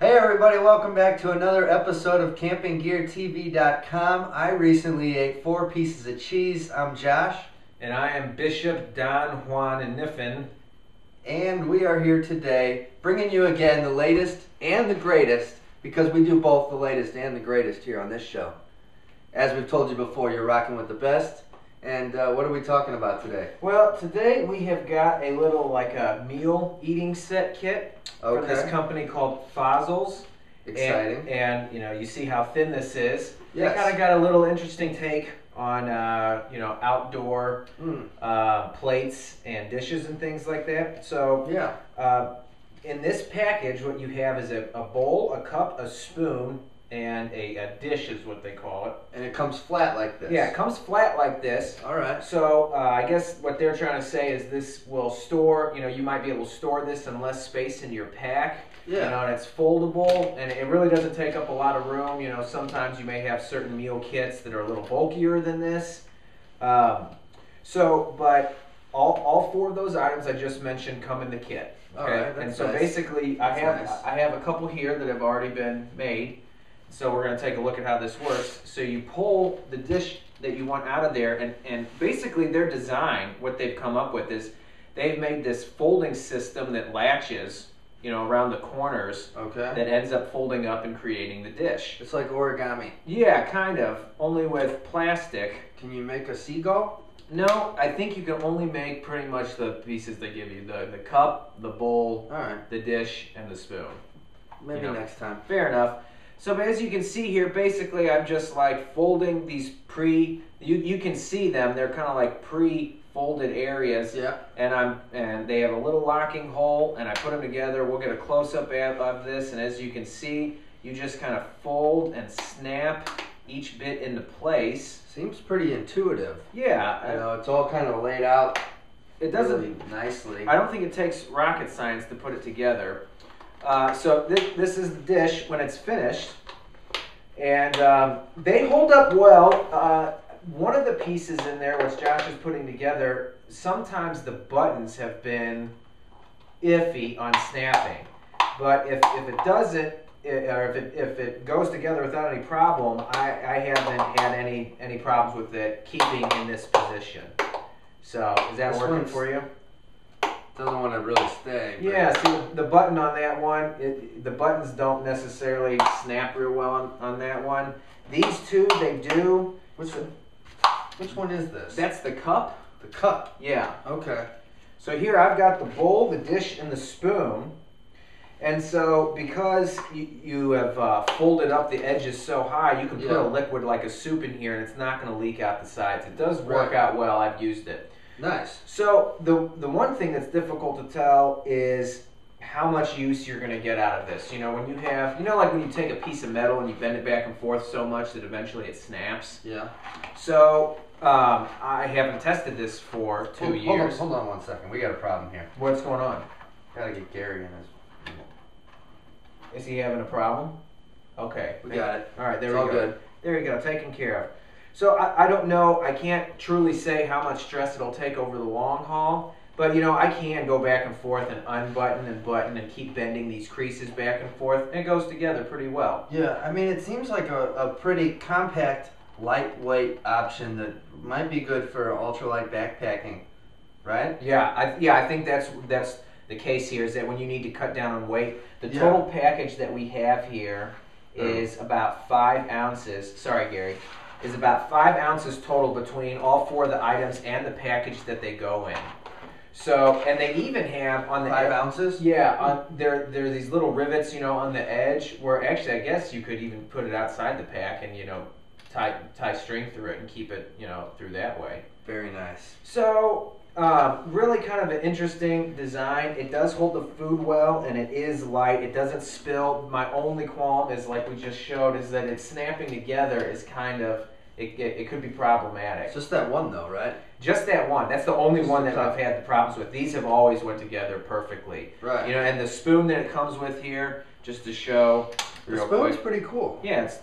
Hey everybody, welcome back to another episode of CampingGearTV.com. I recently ate 4 pieces of cheese. I'm Josh. And I am Bishop Don Juan and Niffin. And we are here today bringing you again the latest and the greatest, because we do both the latest and the greatest here on this show. As we've told you before, you're rocking with the best. And what are we talking about today? Well, today we have got a little like a meal eating set kit from this company called Fozzils. Exciting. And you know, you see how thin this is. Yes. They kind of got a little interesting take on outdoor plates and dishes and things like that. So yeah. In this package, what you have is a bowl, a cup, a spoon, and a dish is what they call it. And it comes flat like this. Yeah, it comes flat like this. All right. So I guess what they're trying to say is this will store, you might be able to store this in less space in your pack. Yeah. And it's foldable, and it really doesn't take up a lot of room. Sometimes you may have certain meal kits that are a little bulkier than this. But all 4 of those items I just mentioned come in the kit. Okay. All right, and so basically, I have a couple here that have already been made. So we're going to take a look at how this works. So you pull the dish that you want out of there, and basically their design, what they've come up with is they've made this folding system that latches, around the corners. Okay. That ends up folding up and creating the dish. It's like origami. Yeah, kind of, only with plastic. Can you make a seagull? No, I think you can only make pretty much the pieces they give you. The cup, the bowl, all right, the dish, and the spoon. Maybe next time. Fair enough. So as you can see here, basically I'm just like folding these you can see them, they're kind of like pre-folded areas. Yeah. And they have a little locking hole, and I put them together. We'll get a close-up of this, and as you can see, you just kind of fold and snap each bit into place. Seems pretty intuitive. Yeah. It's all kind of laid out. It doesn't really nicely. I don't think it takes rocket science to put it together. So this is the dish when it's finished, and they hold up well. One of the pieces in there, which Josh is putting together, sometimes the buttons have been iffy on snapping, but if it doesn't, or if it goes together without any problem, I haven't had any problems with it keeping in this position. So is that working for you? Doesn't want to really stay. But... Yeah, see the button on that one, the buttons don't necessarily snap real well on that one. These 2, they do. Which one is this? That's the cup. The cup? Yeah. Okay. So here I've got the bowl, the dish, and the spoon. And so because you have folded up the edges so high, you can put a liquid like a soup in here, and it's not going to leak out the sides. It does work out well. I've used it. Nice. So the one thing that's difficult to tell is how much use you're going to get out of this. When you have, like when you take a piece of metal and you bend it back and forth so much that eventually it snaps. Yeah. So I haven't tested this for 2 years. Hold on 1 second. We got a problem here. What's going on? Gotta get Gary in this. Is he having a problem? Okay. We got it. All right, there it's we all go. Good. There we go, taken care of. So I don't know, I can't truly say how much stress it'll take over the long haul, but I can go back and forth and unbutton and button and keep bending these creases back and forth, and it goes together pretty well. Yeah, I mean, it seems like a pretty compact, lightweight option that might be good for ultralight backpacking, right? Yeah, I think that's the case here, is that when you need to cut down on weight, the total package that we have here is about 5 ounces. Sorry, Gary. Is about 5 ounces total between all 4 of the items and the package that they go in. So, and they even have on the 5 ounces? Yeah, there are these little rivets, on the edge, where actually I guess you could even put it outside the pack and tie string through it and keep it through that way. Very nice. So really kind of an interesting design. It does hold the food well, and it is light. It doesn't spill. My only qualm is, like we just showed, is that it's snapping together is kind of, it could be problematic. It's just that one though, right? Just that one. That's the only one that I've had the problems with. These have always went together perfectly. Right. And the spoon that it comes with here, just to show real quick. The spoon's pretty cool. Yeah, it's,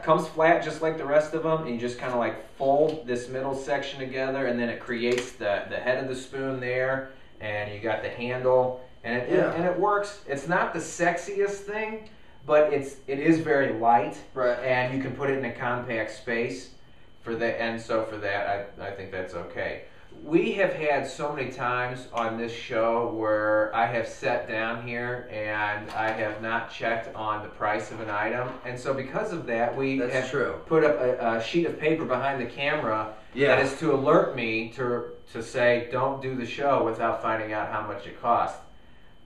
comes flat just like the rest of them, and you just kind of like fold this middle section together, and then it creates the head of the spoon there, and you got the handle, and it works. It's not the sexiest thing, but it is very light, right? And you can put it in a compact space for that, and so for that, I think that's okay. We have had so many times on this show where I have sat down here and I have not checked on the price of an item, and so because of that, we have put up a sheet of paper behind the camera that is to alert me to say don't do the show without finding out how much it costs.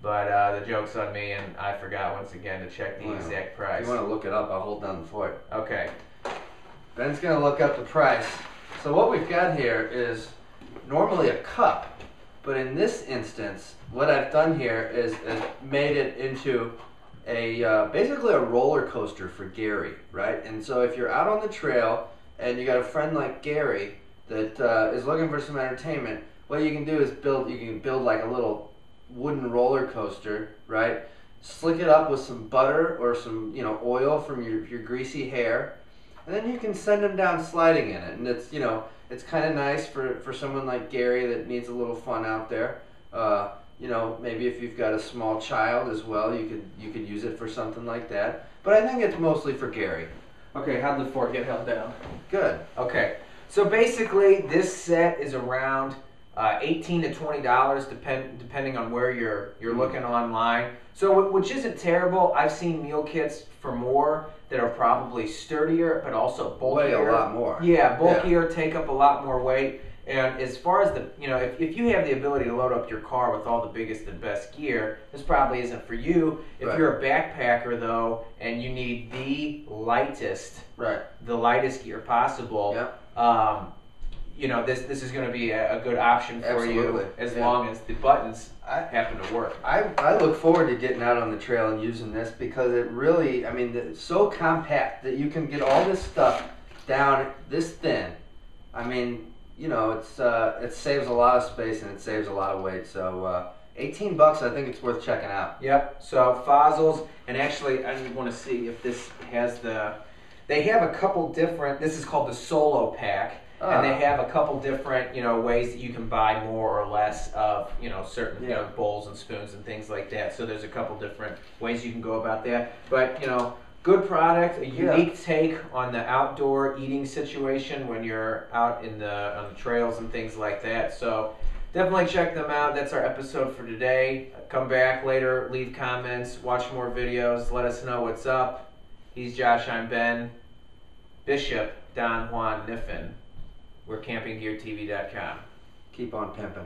But the joke's on me, and I forgot once again to check the exact price. If you want to look it up, I'll hold down the fort. Okay. Ben's going to look up the price. So what we've got here is normally a cup, but in this instance, what I've done here is made it into a basically a roller coaster for Gary, right? And so if you're out on the trail and you got a friend like Gary that is looking for some entertainment, what you can do is build like a little wooden roller coaster, right? Slick it up with some butter or some oil from your greasy hair, and then you can send them down sliding in it. And it's kind of nice for someone like Gary that needs a little fun out there. Maybe if you've got a small child as well, you could use it for something like that. But I think it's mostly for Gary. Okay, how'd the fort get held down? Good. Okay, so basically this set is around $18 to $20 depending on where you're looking online. So which isn't terrible. I've seen meal kits for more that are probably sturdier but also bulkier. Weigh a lot more. Yeah, bulkier, take up a lot more weight. And as far as if you have the ability to load up your car with all the biggest and best gear, this probably isn't for you. If you're a backpacker though, and you need the lightest gear possible, this is going to be a good option for you as long as the buttons happen to work. I look forward to getting out on the trail and using this because it really, it's so compact that you can get all this stuff down this thin. It saves a lot of space and it saves a lot of weight. So $18, I think it's worth checking out. Yep. So Fozzils, and actually I want to see if this has they have a couple different. This is called the Solo Pack. And they have a couple different, ways that you can buy more or less of, certain, bowls and spoons and things like that. So there's a couple different ways you can go about that. But, good product, a unique take on the outdoor eating situation when you're out on the trails and things like that. So definitely check them out. That's our episode for today. Come back later, leave comments, watch more videos, let us know what's up. He's Josh, I'm Ben. Bishop Don Juan Niffen. We're campinggeartv.com. Keep on pimping.